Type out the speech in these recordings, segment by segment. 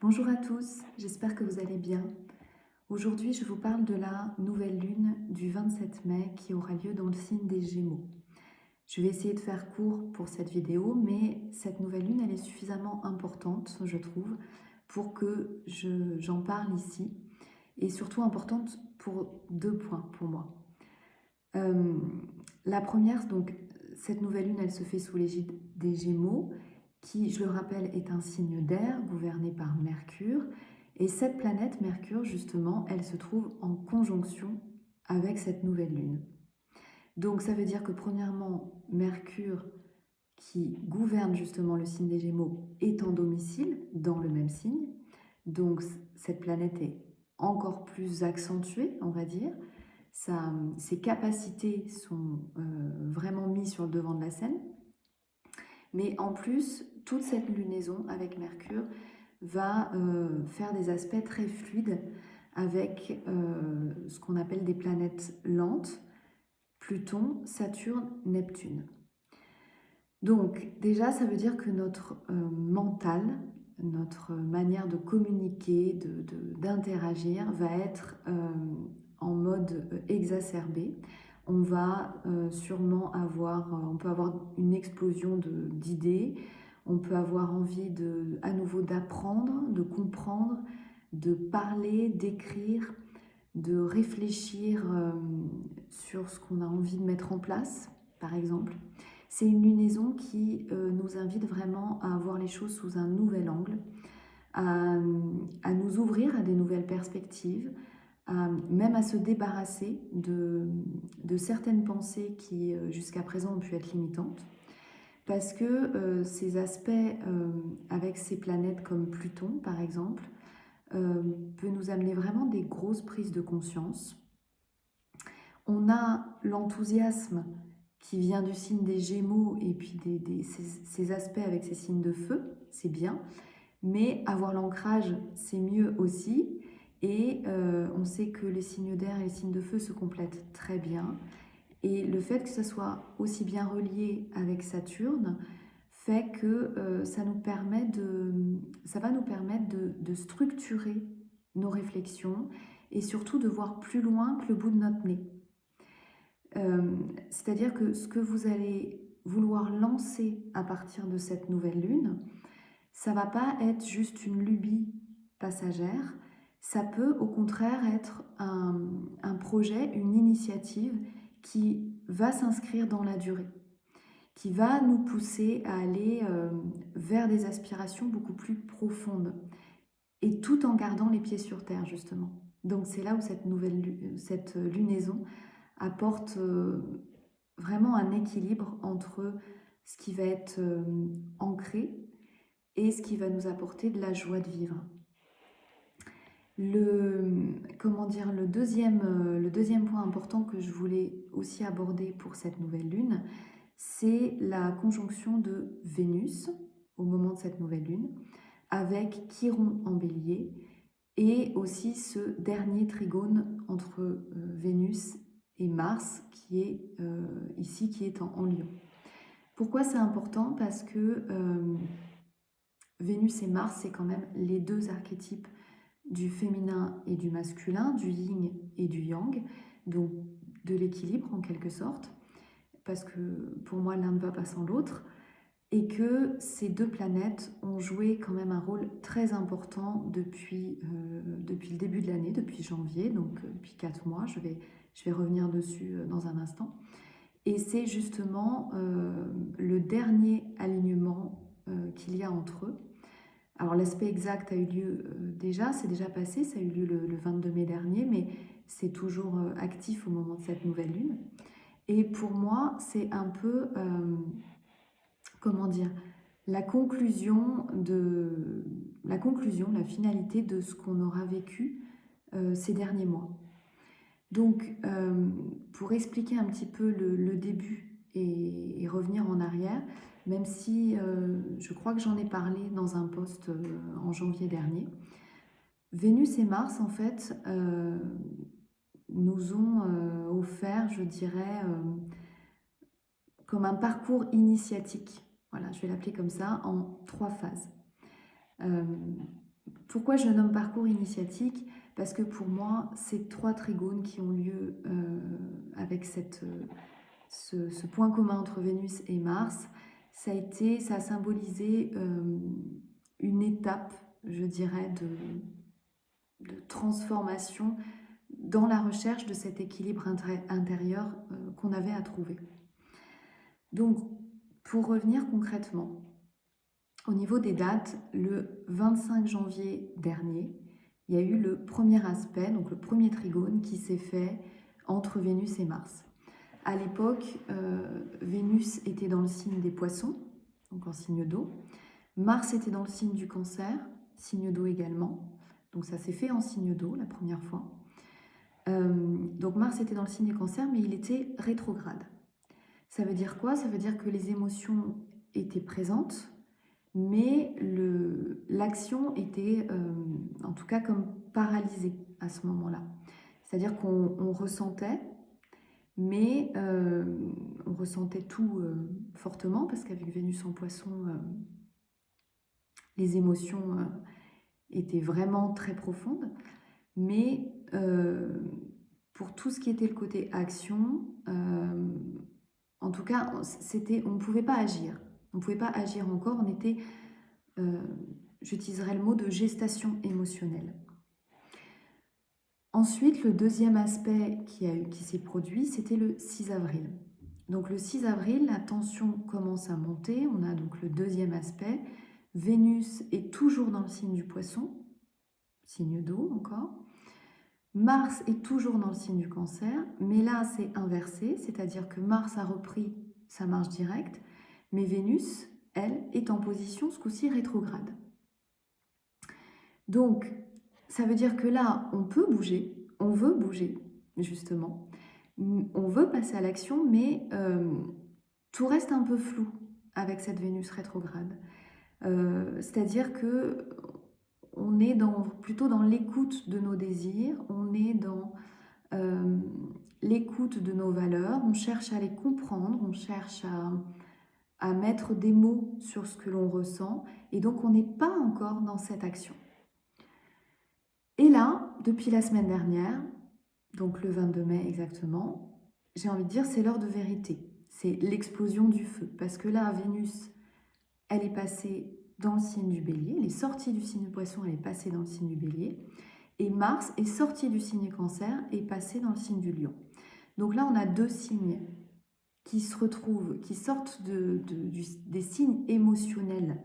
Bonjour à tous, j'espère que vous allez bien. Aujourd'hui, je vous parle de la nouvelle lune du 27 mai qui aura lieu dans le signe des Gémeaux. Je vais essayer de faire court pour cette vidéo, mais cette nouvelle lune, elle est suffisamment importante, je trouve, pour que j'en parle ici, et surtout importante pour deux points pour moi. Euh, la première, donc, cette nouvelle lune, elle se fait sous l'égide des Gémeaux, qui, je le rappelle, est un signe d'air gouverné par Mercure. Et cette planète, Mercure, justement, elle se trouve en conjonction avec cette nouvelle lune. Donc ça veut dire que premièrement, Mercure, qui gouverne justement le signe des Gémeaux, est en domicile dans le même signe. Donc cette planète est encore plus accentuée, on va dire. Ses capacités sont vraiment mises sur le devant de la scène. Mais en plus, toute cette lunaison avec Mercure va faire des aspects très fluides avec ce qu'on appelle des planètes lentes, Pluton, Saturne, Neptune. Donc déjà, ça veut dire que notre mental, notre manière de communiquer, d'interagir va être en mode exacerbé. On va sûrement avoir, on peut avoir une explosion d'idées, on peut avoir envie à nouveau d'apprendre, de comprendre, de parler, d'écrire, de réfléchir sur ce qu'on a envie de mettre en place, par exemple. C'est une lunaison qui nous invite vraiment à voir les choses sous un nouvel angle, à nous ouvrir à des nouvelles perspectives, même à se débarrasser de certaines pensées qui jusqu'à présent ont pu être limitantes. Parce que ces aspects avec ces planètes comme Pluton, par exemple, peut nous amener vraiment des grosses prises de conscience. On a l'enthousiasme qui vient du signe des Gémeaux et puis ces aspects avec ces signes de feu, c'est bien. Mais avoir l'ancrage, c'est mieux aussi. Et on sait que les signes d'air et les signes de feu se complètent très bien. Et le fait que ça soit aussi bien relié avec Saturne fait que ça va nous permettre de structurer nos réflexions et surtout de voir plus loin que le bout de notre nez. C'est-à-dire que ce que vous allez vouloir lancer à partir de cette nouvelle lune, ça ne va pas être juste une lubie passagère, ça peut au contraire être un projet, une initiative qui va s'inscrire dans la durée, qui va nous pousser à aller vers des aspirations beaucoup plus profondes, et tout en gardant les pieds sur terre justement. Donc c'est là où cette lunaison apporte vraiment un équilibre entre ce qui va être ancré et ce qui va nous apporter de la joie de vivre. Le deuxième point important que je voulais aussi aborder pour cette nouvelle lune, c'est la conjonction de Vénus au moment de cette nouvelle lune avec Chiron en bélier et aussi ce dernier trigone entre Vénus et Mars qui est ici, qui est en Lion. Pourquoi c'est important? Parce que Vénus et Mars, c'est quand même les deux archétypes du féminin et du masculin, du yin et du yang, donc de l'équilibre en quelque sorte, parce que pour moi l'un ne va pas sans l'autre, et que ces deux planètes ont joué quand même un rôle très important depuis le début de l'année, depuis janvier, donc depuis 4 mois, je vais revenir dessus dans un instant. Et c'est justement le dernier alignement qu'il y a entre eux. Alors l'aspect exact a eu lieu c'est déjà passé, ça a eu lieu le 22 mai dernier, mais c'est toujours actif au moment de cette nouvelle lune. Et pour moi, c'est un peu, comment dire, la conclusion, la finalité de ce qu'on aura vécu ces derniers mois. Donc, pour expliquer un petit peu le début et revenir en arrière, même si je crois que j'en ai parlé dans un post en janvier dernier, Vénus et Mars, en fait, nous ont offert, je dirais, comme un parcours initiatique. Voilà, je vais l'appeler comme ça, en 3 phases. Pourquoi je nomme parcours initiatique? Parce que pour moi, ces 3 trigones qui ont lieu avec ce point commun entre Vénus et Mars, ça a symbolisé une étape, je dirais, de transformation dans la recherche de cet équilibre intérieur qu'on avait à trouver. Donc, pour revenir concrètement, au niveau des dates, le 25 janvier dernier, il y a eu le premier aspect, donc le premier trigone qui s'est fait entre Vénus et Mars. À l'époque, Vénus était dans le signe des Poissons, donc en signe d'eau. Mars était dans le signe du Cancer, signe d'eau également. Donc ça s'est fait en signe d'eau la première fois. Donc Mars était dans le signe du Cancer, mais il était rétrograde. Ça veut dire quoi? Ça veut dire que les émotions étaient présentes, mais l'action était en tout cas comme paralysée à ce moment-là. C'est-à-dire qu'on ressentait, mais on ressentait tout fortement, parce qu'avec Vénus en Poisson, les émotions étaient vraiment très profondes, mais pour tout ce qui était le côté action, en tout cas, on ne pouvait pas agir. On ne pouvait pas agir encore, on était, j'utiliserai le mot de gestation émotionnelle. Ensuite, le deuxième aspect qui s'est produit, c'était le 6 avril. Donc le 6 avril, la tension commence à monter, on a donc le deuxième aspect. Vénus est toujours dans le signe du Poisson, signe d'eau encore. Mars est toujours dans le signe du Cancer, mais là c'est inversé, c'est-à-dire que Mars a repris sa marche directe, mais Vénus, elle, est en position ce coup-ci rétrograde. Donc, ça veut dire que là, on peut bouger, on veut bouger, justement. On veut passer à l'action, mais tout reste un peu flou avec cette Vénus rétrograde. C'est-à-dire que on est plutôt dans l'écoute de nos désirs, on est dans l'écoute de nos valeurs, on cherche à les comprendre, on cherche à mettre des mots sur ce que l'on ressent, et donc on n'est pas encore dans cette action. Et là, depuis la semaine dernière, donc le 22 mai exactement, j'ai envie de dire c'est l'heure de vérité, c'est l'explosion du feu, parce que là, Vénus, elle est passée dans le signe du Bélier, elle est sortie du signe Poisson, elle est passée dans le signe du Bélier, et Mars est sorti du signe Cancer et est passé dans le signe du Lion. Donc là, on a 2 signes qui se retrouvent, qui sortent des signes émotionnels,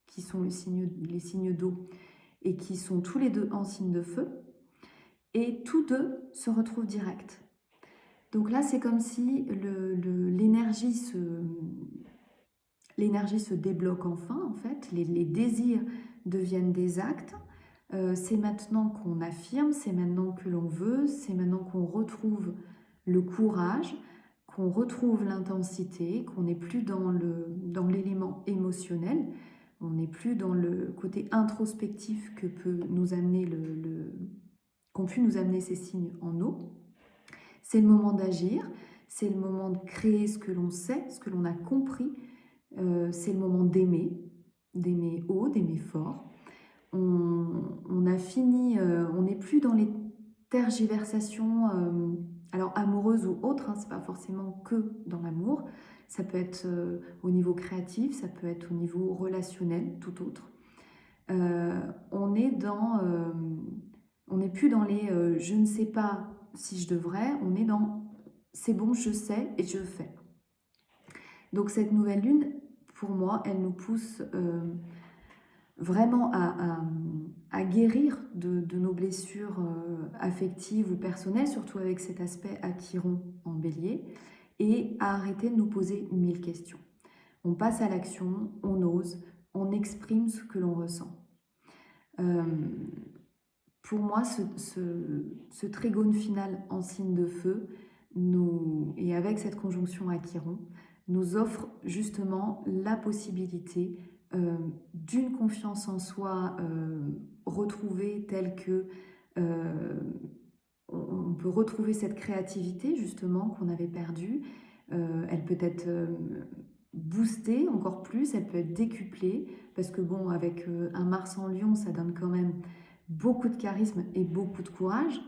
qui sont les signes d'eau, et qui sont tous les deux en signe de feu, et tous deux se retrouvent direct. Donc là, c'est comme si l'énergie se débloque enfin, en fait, les désirs deviennent des actes. C'est maintenant qu'on affirme, c'est maintenant que l'on veut, c'est maintenant qu'on retrouve le courage, qu'on retrouve l'intensité, qu'on n'est plus dans l'élément émotionnel, on n'est plus dans le côté introspectif que peut nous amener qu'ont pu nous amener ces signes en eau. C'est le moment d'agir, c'est le moment de créer ce que l'on sait, ce que l'on a compris, c'est le moment d'aimer haut, d'aimer fort. On a fini, on n'est plus dans les tergiversations, alors amoureuses ou autres, hein, c'est pas forcément que dans l'amour, ça peut être au niveau créatif, ça peut être au niveau relationnel, tout autre. On n'est plus dans les je ne sais pas si je devrais, on est dans c'est bon, je sais et je fais. Donc cette nouvelle lune, pour moi, elle nous pousse vraiment à guérir de nos blessures affectives ou personnelles, surtout avec cet aspect Chiron en Bélier, et à arrêter de nous poser 1000 questions. On passe à l'action, on ose, on exprime ce que l'on ressent. Pour moi, ce trigone final en signe de feu, et avec cette conjonction à Chiron, nous offre justement la possibilité d'une confiance en soi retrouvée telle que on peut retrouver cette créativité justement qu'on avait perdue. Elle peut être boostée encore plus, elle peut être décuplée, parce que bon, avec un Mars en Lion, ça donne quand même beaucoup de charisme et beaucoup de courage.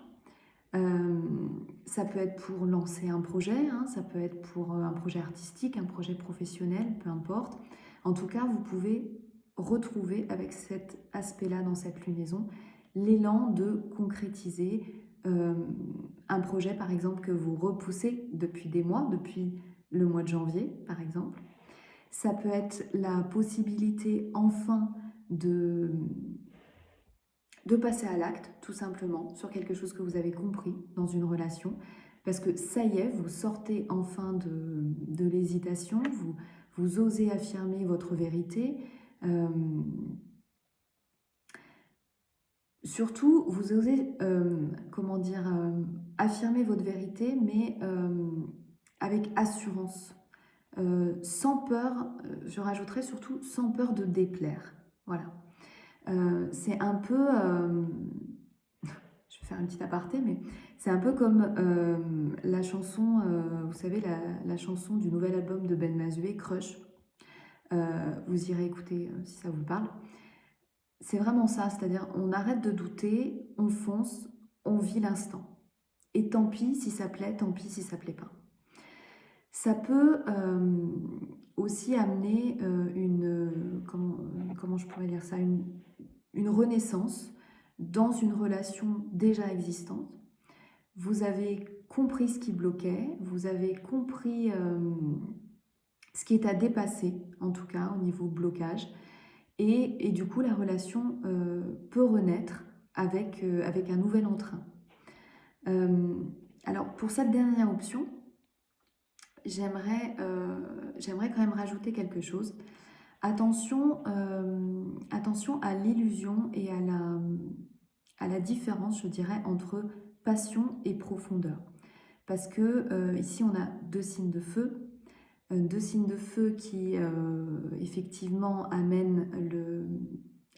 Ça peut être pour lancer un projet, hein, ça peut être pour un projet artistique, un projet professionnel, peu importe. En tout cas, vous pouvez retrouver avec cet aspect-là dans cette lunaison l'élan de concrétiser un projet, par exemple, que vous repoussez depuis des mois, depuis le mois de janvier, par exemple. Ça peut être la possibilité enfin de passer à l'acte, tout simplement, sur quelque chose que vous avez compris dans une relation. Parce que ça y est, vous sortez enfin de l'hésitation, vous osez affirmer votre vérité. Surtout, vous osez, comment dire, affirmer votre vérité, mais avec assurance. Sans peur, je rajouterais surtout sans peur de déplaire. Voilà. C'est un peu, je vais faire un petit aparté, mais c'est un peu comme la chanson, vous savez, la chanson du nouvel album de Ben Mazué, Crush. Vous irez écouter si ça vous parle. C'est vraiment ça, c'est-à-dire on arrête de douter, on fonce, on vit l'instant. Et tant pis si ça plaît, tant pis si ça plaît pas. Ça peut aussi amener comment je pourrais dire ça, une renaissance dans une relation déjà existante. Vous avez compris ce qui bloquait, vous avez compris ce qui est à dépasser, en tout cas au niveau blocage, et du coup la relation peut renaître avec un nouvel entrain. Alors pour cette dernière option, j'aimerais quand même rajouter quelque chose. Attention, attention à l'illusion et à la différence, je dirais, entre passion et profondeur. Parce que ici, on a deux signes de feu. Deux signes de feu qui, effectivement, amènent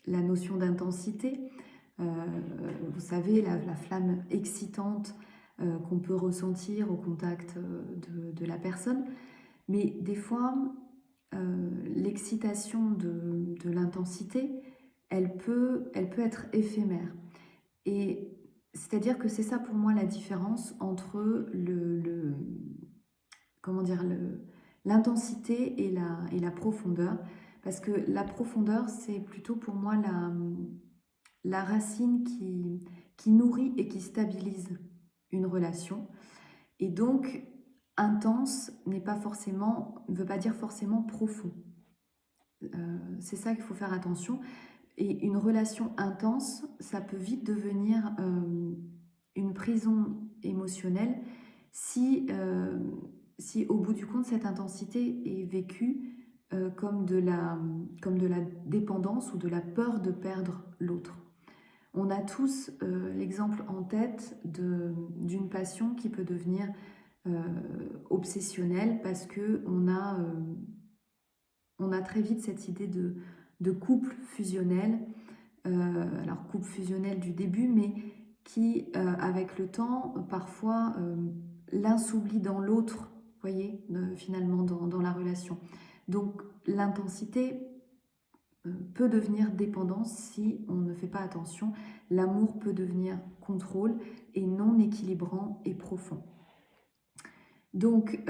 la notion d'intensité. Vous savez, la flamme excitante qu'on peut ressentir au contact de la personne. Mais des fois, l'excitation de l'intensité, elle peut être éphémère. Et c'est-à-dire que c'est ça pour moi la différence entre comment dire, l'intensité et la profondeur. Parce que la profondeur, c'est plutôt pour moi la racine qui nourrit et qui stabilise une relation. Et donc, intense ne veut pas dire forcément profond. C'est ça qu'il faut faire attention. Et une relation intense, ça peut vite devenir une prison émotionnelle si au bout du compte, cette intensité est vécue comme de la dépendance ou de la peur de perdre l'autre. On a tous l'exemple en tête d'une passion qui peut devenir obsessionnelle parce qu'on a très vite cette idée de couple fusionnel. Alors couple fusionnel du début, mais qui, avec le temps, parfois, l'un s'oublie dans l'autre, voyez, finalement, dans la relation. Donc l'intensité peut devenir dépendance si on ne fait pas attention. L'amour peut devenir contrôle et non équilibrant et profond. Donc,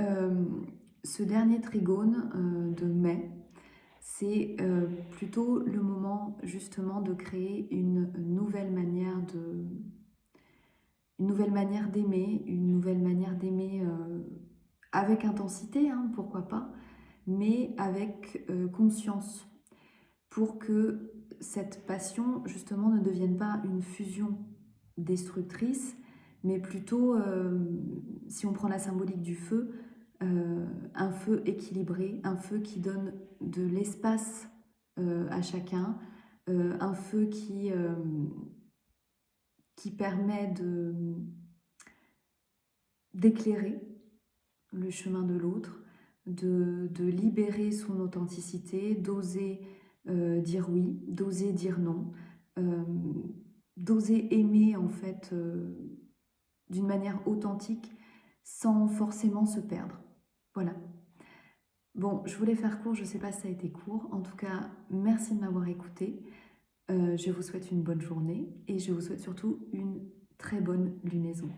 ce dernier trigone de mai, c'est plutôt le moment justement de créer une nouvelle manière d'aimer, une nouvelle manière d'aimer avec intensité, hein, pourquoi pas, mais avec conscience, pour que cette passion justement ne devienne pas une fusion destructrice, mais plutôt, si on prend la symbolique du feu, un feu équilibré, un feu qui donne de l'espace à chacun, un feu qui permet d'éclairer le chemin de l'autre, de libérer son authenticité, d'oser dire oui, d'oser dire non, d'oser aimer en fait d'une manière authentique sans forcément se perdre. Voilà. Bon, je voulais faire court, je ne sais pas si ça a été court. En tout cas, merci de m'avoir écouté. Je vous souhaite une bonne journée et je vous souhaite surtout une très bonne lunaison.